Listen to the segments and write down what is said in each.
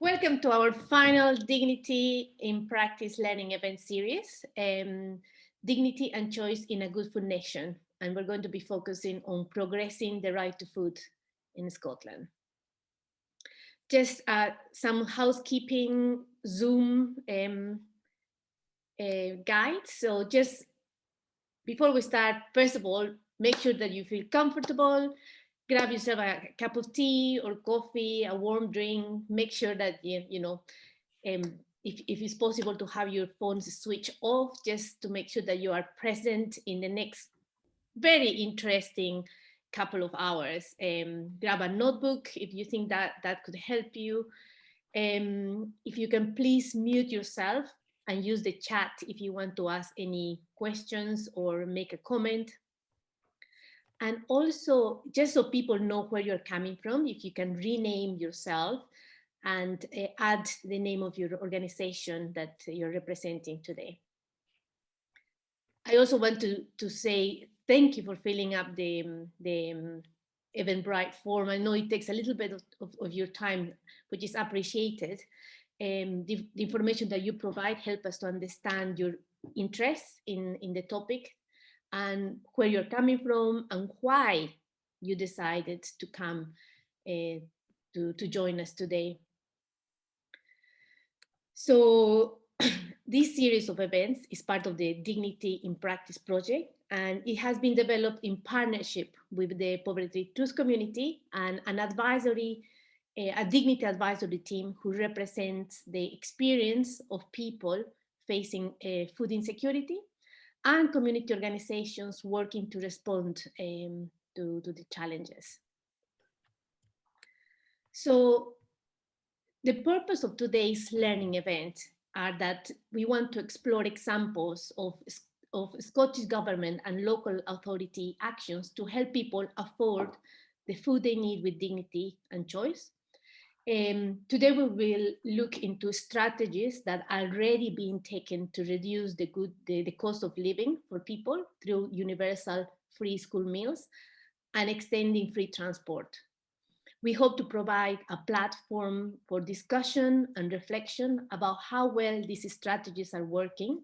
Welcome to our final Dignity in Practice Learning event series, Dignity and Choice in a Good Food Nation. And we're going to be focusing on progressing the right to food in Scotland. Just some housekeeping Zoom guides. So just before we start, first of all, make sure that you feel comfortable. Grab yourself a cup of tea or coffee, a warm drink. Make sure that if it's possible to have your phones switch off, just to make sure that you are present in the next very interesting couple of hours. Grab a notebook if you think that could help you. If you can please mute yourself and use the chat if you want to ask any questions or make a comment. And also, just so people know where you're coming from, if you can rename yourself and add the name of your organization that you're representing today. I also want to say thank you for filling up the Eventbrite form. I know it takes a little bit of your time, which is appreciated. The information that you provide help us to understand your interests in the topic and where you're coming from and why you decided to come to join us today. So this series of events is part of the Dignity in Practice project, and it has been developed in partnership with the Poverty Truth community and an advisory, a dignity advisory team who represents the experience of people facing food insecurity and community organizations working to respond to the challenges. So the purpose of today's learning event are that we want to explore examples of Scottish government and local authority actions to help people afford the food they need with dignity and choice. Today we will look into strategies that are already being taken to reduce the cost of living for people through universal free school meals and extending free transport. We hope to provide a platform for discussion and reflection about how well these strategies are working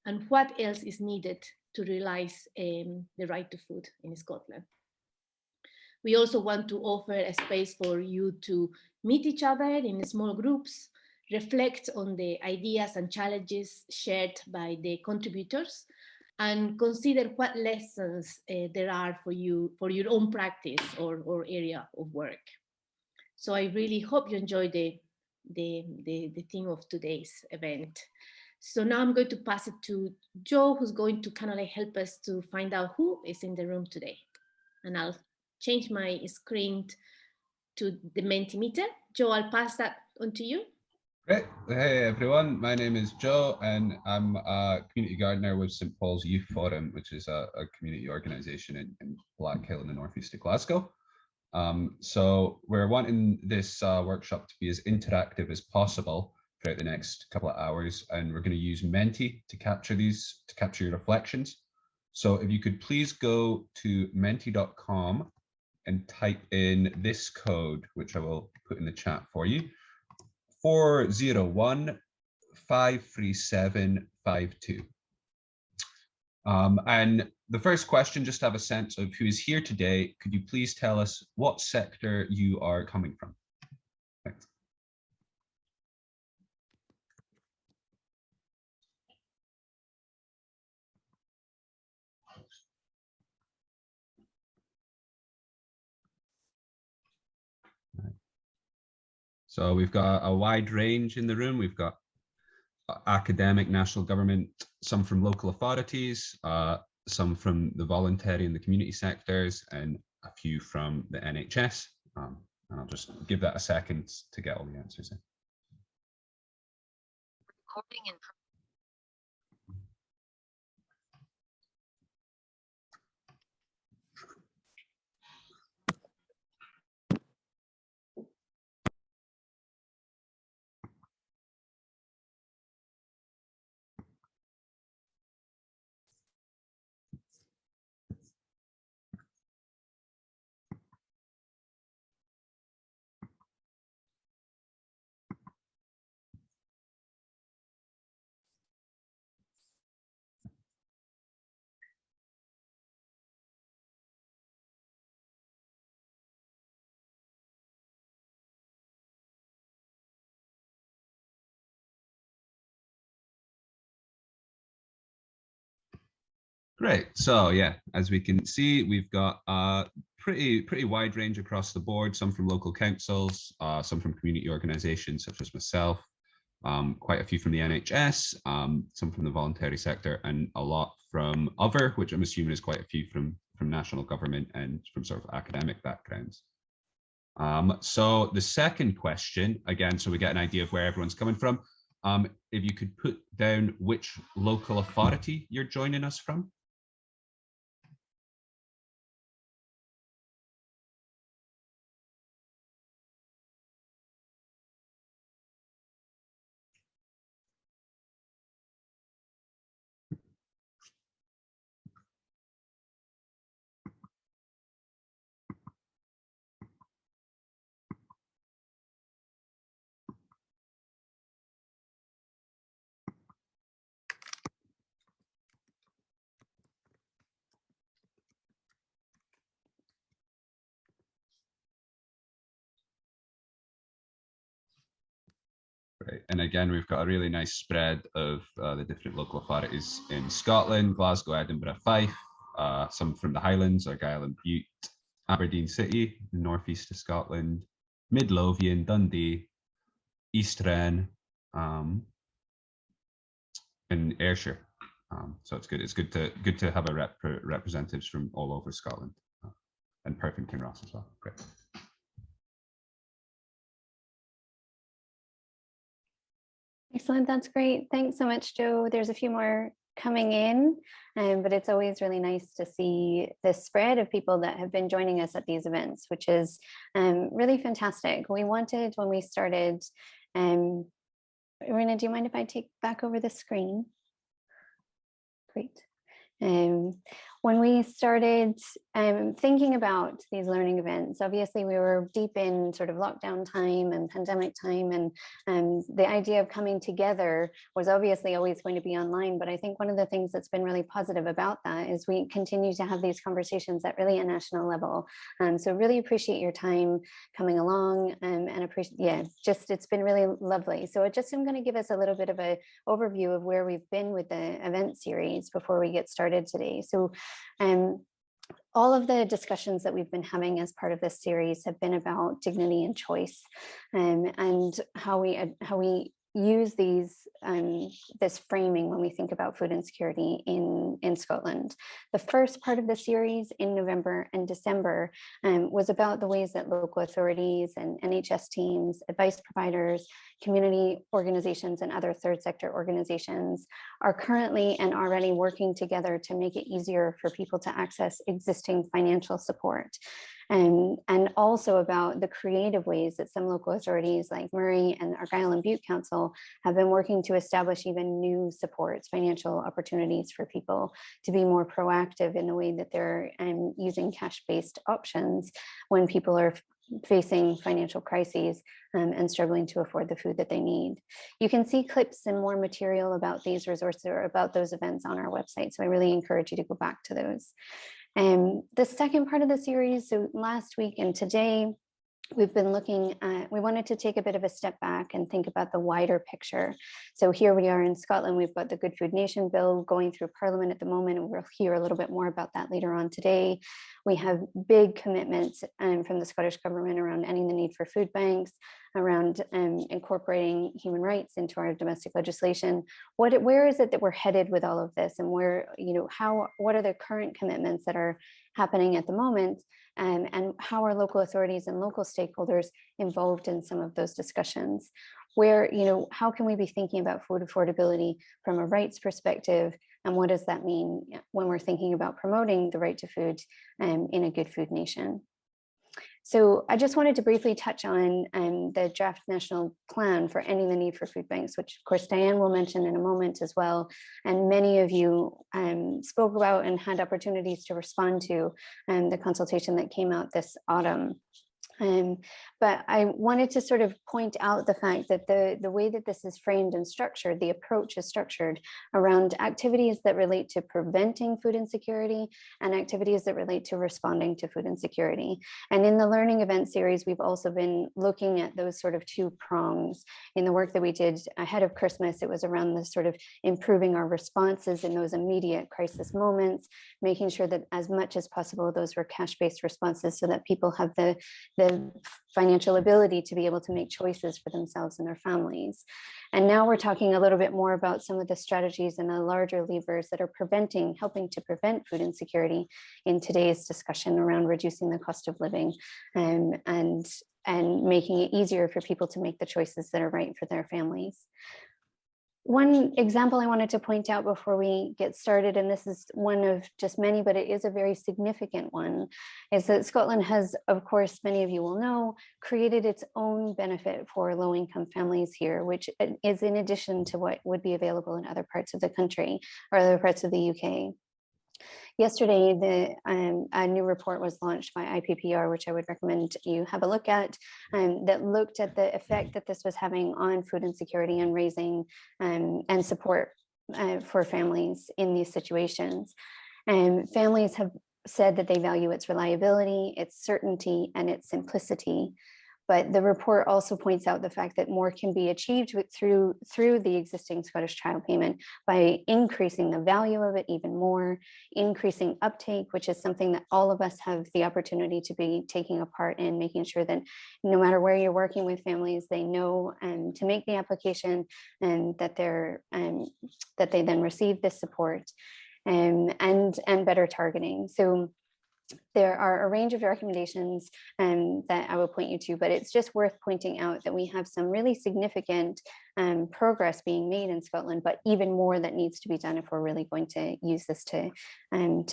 and what else is needed to realize the right to food in Scotland. We also want to offer a space for you to meet each other in small groups, reflect on the ideas and challenges shared by the contributors, and consider what lessons there are for you for your own practice or area of work. So I really hope you enjoy the theme of today's event. So now I'm going to pass it to Joe, who's going to kind of like help us to find out who is in the room today. And I'll change my screen to the Mentimeter. Joe, I'll pass that on to you. Great. Hey everyone, my name is Joe and I'm a community gardener with St Paul's Youth Forum, which is a community organisation in Blackhill in the northeast of Glasgow. So we're wanting this workshop to be as interactive as possible throughout the next couple of hours, and we're going to use Menti to capture your reflections. So if you could please go to menti.com and type in this code, which I will put in the chat for you, 401-53752. And the first question, just to have a sense of who is here today, could you please tell us what sector you are coming from? Thanks. So we've got a wide range in the room. We've got academic, national government, some from local authorities, some from the voluntary and the community sectors, and a few from the NHS. And I'll just give that a second to get all the answers in. Recording in Great. So yeah, as we can see, we've got a pretty wide range across the board. Some from local councils, some from community organisations such as myself, quite a few from the NHS, some from the voluntary sector, and a lot from other, which I'm assuming is quite a few from national government and from sort of academic backgrounds. So the second question, again, so we get an idea of where everyone's coming from. If you could put down which local authority you're joining us from. Right. And again, we've got a really nice spread of the different local authorities in Scotland: Glasgow, Edinburgh, Fife, some from the Highlands, Argyll and Bute, Aberdeen City, the northeast of Scotland, Midlothian, Dundee, East Wren, and Ayrshire. So it's good. It's good to have representatives from all over Scotland, and Perth and Kinross as well. Great. Excellent, that's great. Thanks so much, Joe. There's a few more coming in, but it's always really nice to see this spread of people that have been joining us at these events, which is really fantastic. We wanted, when we started, Irina, do you mind if I take back over the screen? Great. When we started thinking about these learning events, obviously we were deep in sort of lockdown time and pandemic time, and the idea of coming together was obviously always going to be online. But I think one of the things that's been really positive about that is we continue to have these conversations at really a national level. So really appreciate your time coming along, and appreciate, yeah, just it's been really lovely. So I'm going to give us a little bit of an overview of where we've been with the event series before we get started today. So all of the discussions that we've been having as part of this series have been about dignity and choice, and how we use this framing when we think about food insecurity in Scotland. The first part of the series in November and December was about the ways that local authorities and NHS teams, advice providers, community organizations, and other third sector organizations are currently and already working together to make it easier for people to access existing financial support. And also about the creative ways that some local authorities like Murray and Argyll and Bute Council have been working to establish even new supports, financial opportunities for people to be more proactive in the way that they're using cash-based options when people are facing financial crises and struggling to afford the food that they need. You can see clips and more material about these resources or about those events on our website. So I really encourage you to go back to those. The second part of the series, so last week and today, we've been looking at, we wanted to take a bit of a step back and think about the wider picture. So here we are in Scotland, we've got the Good Food Nation bill going through Parliament at the moment, and we'll hear a little bit more about that later on today. We have big commitments from the Scottish Government around ending the need for food banks, around incorporating human rights into our domestic legislation. Where is it that we're headed with all of this, and where, what are the current commitments that are happening at the moment, and how are local authorities and local stakeholders involved in some of those discussions? Where, how can we be thinking about food affordability from a rights perspective, and what does that mean when we're thinking about promoting the right to food in a good food nation? So I just wanted to briefly touch on the draft national plan for ending the need for food banks, which of course Diane will mention in a moment as well. And many of you spoke about and had opportunities to respond to the consultation that came out this autumn. But I wanted to sort of point out the fact that the way that this is framed and structured, the approach is structured around activities that relate to preventing food insecurity and activities that relate to responding to food insecurity. And in the learning event series, we've also been looking at those sort of two prongs. In the work that we did ahead of Christmas, it was around the sort of improving our responses in those immediate crisis moments, making sure that as much as possible, those were cash-based responses so that people have the financial ability to be able to make choices for themselves and their families. And now we're talking a little bit more about some of the strategies and the larger levers that are helping to prevent food insecurity in today's discussion around reducing the cost of living and making it easier for people to make the choices that are right for their families. One example I wanted to point out before we get started, and this is one of just many, but it is a very significant one, is that Scotland has, of course, many of you will know, created its own benefit for low-income families here, which is in addition to what would be available in other parts of the country or other parts of the UK. Yesterday, a new report was launched by IPPR, which I would recommend you have a look at, that looked at the effect that this was having on food insecurity and raising and support for families in these situations. Families have said that they value its reliability, its certainty, and its simplicity. But the report also points out the fact that more can be achieved through the existing Scottish Child Payment by increasing the value of it even more, increasing uptake, which is something that all of us have the opportunity to be taking a part in, making sure that no matter where you're working with families, they know to make the application and that they then receive this support and better targeting. So there are a range of recommendations that I will point you to, but it's just worth pointing out that we have some really significant progress being made in Scotland, but even more that needs to be done if we're really going to use this to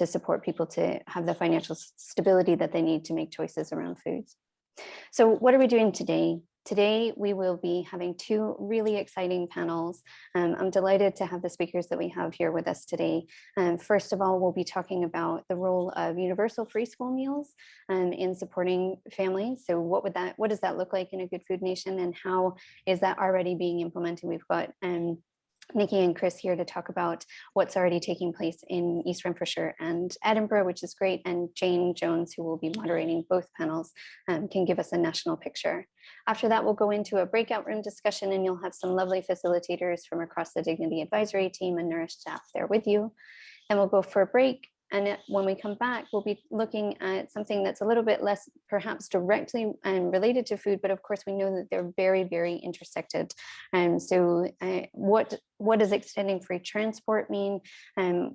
support people to have the financial stability that they need to make choices around foods. So what are we doing today? Today, we will be having two really exciting panels. I'm delighted to have the speakers that we have here with us today. First of all, we'll be talking about the role of universal free school meals in supporting families. So what does that look like in a Good Food Nation, and how is that already being implemented? We've got Nikki and Chris here to talk about what's already taking place in East Renfrewshire and Edinburgh, which is great. And Jane Jones, who will be moderating both panels, can give us a national picture. After that, we'll go into a breakout room discussion, and you'll have some lovely facilitators from across the Dignity Advisory team and Nourish staff there with you. And we'll go for a break. And when we come back, we'll be looking at something that's a little bit less perhaps directly related to food, but of course we know that they're very, very intersected. So what does extending free transport mean?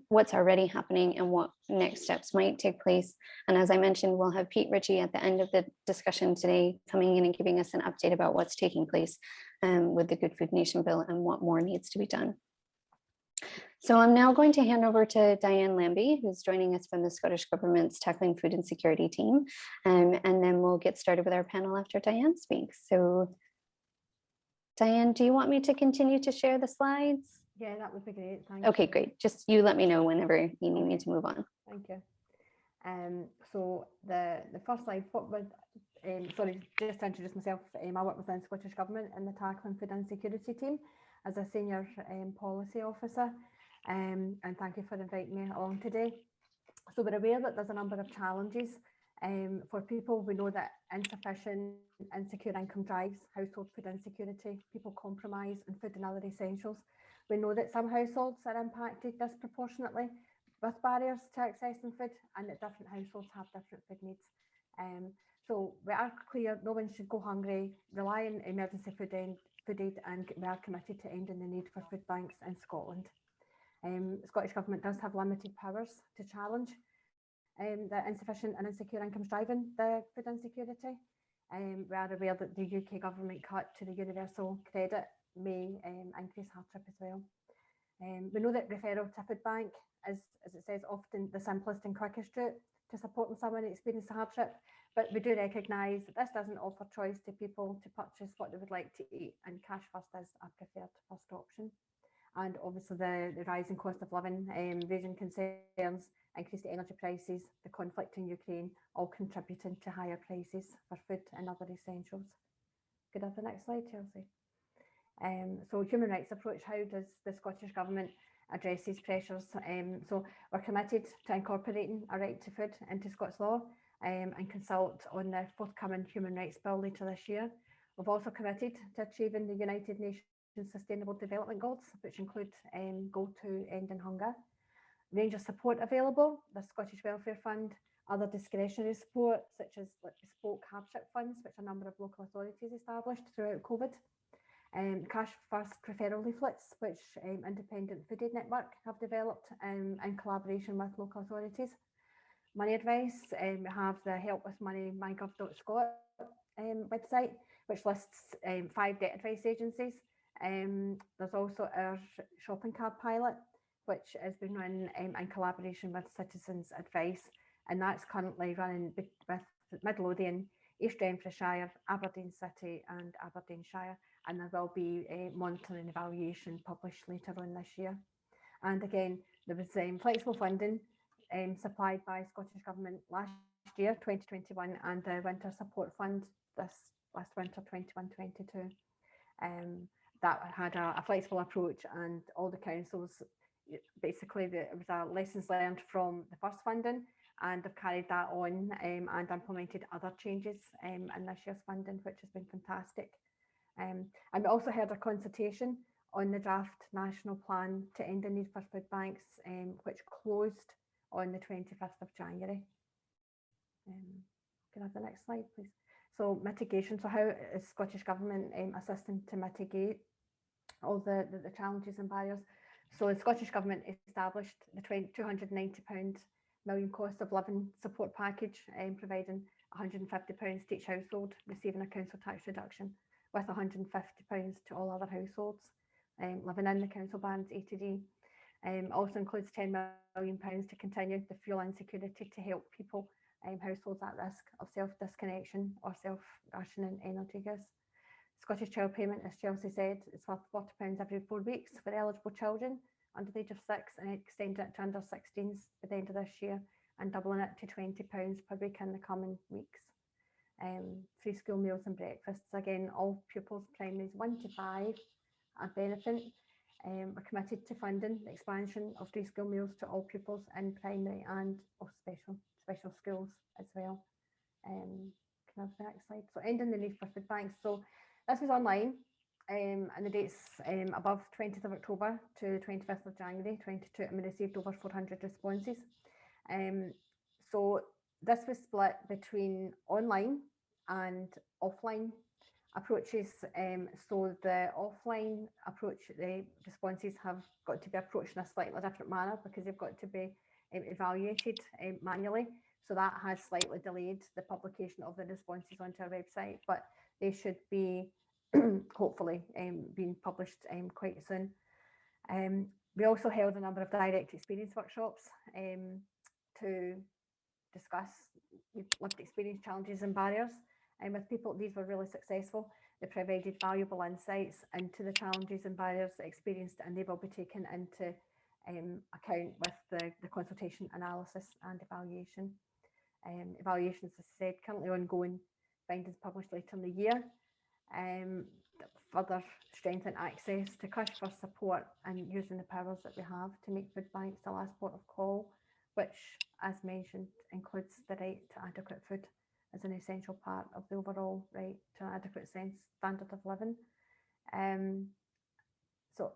What's already happening and what next steps might take place? And as I mentioned, we'll have Pete Ritchie at the end of the discussion today coming in and giving us an update about what's taking place with the Good Food Nation bill and what more needs to be done. So I'm now going to hand over to Diane Lambie, who's joining us from the Scottish Government's Tackling Food Insecurity team. And then we'll get started with our panel after Diane speaks. So Diane, do you want me to continue to share the slides? Yeah, that would be great. Thank you. Okay, great. Just you let me know whenever you need me to move on. Thank you. So the first slide, sorry, just to introduce myself, I work within Scottish Government in the Tackling Food Insecurity team as a senior policy officer. And thank you for inviting me along today. So we're aware that there's a number of challenges for people. We know that insufficient, insecure income drives household food insecurity. People compromise on food and other essentials. We know that some households are impacted disproportionately with barriers to accessing food, and that different households have different food needs. So we are clear no one should go hungry, rely on emergency food aid, and we are committed to ending the need for food banks in Scotland. The Scottish Government does have limited powers to challenge the insufficient and insecure incomes driving the food insecurity. We are aware that the UK Government cut to the universal credit may increase hardship as well. We know that referral to food bank is, as it says, often the simplest and quickest route to supporting someone experiencing hardship, but we do recognise that this doesn't offer choice to people to purchase what they would like to eat, and cash first is a preferred first option. and obviously the rising cost of living, raising concerns, increased energy prices, the conflict in Ukraine, all contributing to higher prices for food and other essentials. Could I have the next slide, Chelsea? So human rights approach, how does the Scottish Government address these pressures? So we're committed to incorporating a right to food into Scots law and consult on the forthcoming Human Rights Bill later this year. We've also committed to achieving the United Nations Sustainable Development Goals, which include Goal 2, Ending Hunger. Range of support available, the Scottish Welfare Fund, other discretionary support, such as bespoke hardship funds, which a number of local authorities established throughout COVID. Cash first referral leaflets, which Independent Food Aid Network have developed in collaboration with local authorities. Money advice, we have the Help with Money mygov.scot website, which lists 5 debt advice agencies. There's also our shopping cart pilot, which has been run in collaboration with Citizens Advice, and that's currently running with Midlothian, East Renfrewshire, Aberdeen City and Aberdeenshire, and there will be a monitoring evaluation published later on this year. And again, there was flexible funding supplied by Scottish Government last year, 2021, and the Winter Support Fund this last winter, 21-22. That had a flexible approach, and all the councils, basically it was a lessons learned from the first funding, and they've carried that on and implemented other changes in this year's funding, which has been fantastic. And we also held a consultation on the draft national plan to end the need for food banks, which closed on the 25th of January. Can I have the next slide, please? So mitigation, so how is Scottish Government assisting to mitigate all the challenges and barriers? So the Scottish Government established the £290 million cost of living support package, providing £150 to each household receiving a council tax reduction, with £150 to all other households living in the council bands A to D. Also includes £10 million to continue the fuel insecurity to help people, households at risk of self-disconnection or self-rationing energy use. Scottish Child Payment, as Chelsea said, is worth £40 every 4 weeks for eligible children under the age of 6, and extending it to under 16s by the end of this year, and doubling it to £20 per week in the coming weeks. Free school meals and breakfasts, again, all pupils primaries 1 to 5 are benefiting. We're committed to funding the expansion of free school meals to all pupils in primary and special schools as well. Can I have the next slide? So ending the need for food banks. So this was online, and the dates above 20th of October to 25th of January 22, and we received over 400 responses. So this was split between online and offline approaches. So the offline approach, the responses have got to be approached in a slightly different manner because they've got to be evaluated manually. So that has slightly delayed the publication of the responses onto our website, but they should be hopefully being published quite soon. We also held a number of direct experience workshops to discuss lived experience challenges and barriers. And with people, these were really successful. They provided valuable insights into the challenges and barriers experienced, and they will be taken into account with the consultation, analysis and evaluation. Evaluations, as I said, currently ongoing, findings published later in the year. Further strengthen access to cash for support and using the powers that we have to make food banks the last port of call, which, as mentioned, includes the right to adequate food as an essential part of the overall right to an adequate standard of living. So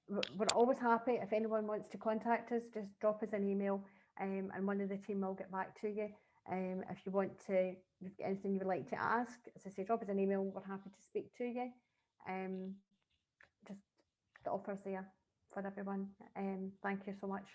we're always happy if anyone wants to contact us, just drop us an email and one of the team will get back to you. If you want to, if you've got anything you would like to ask, as I say, drop us an email, we're happy to speak to you. Just the offers there for everyone. Thank you so much.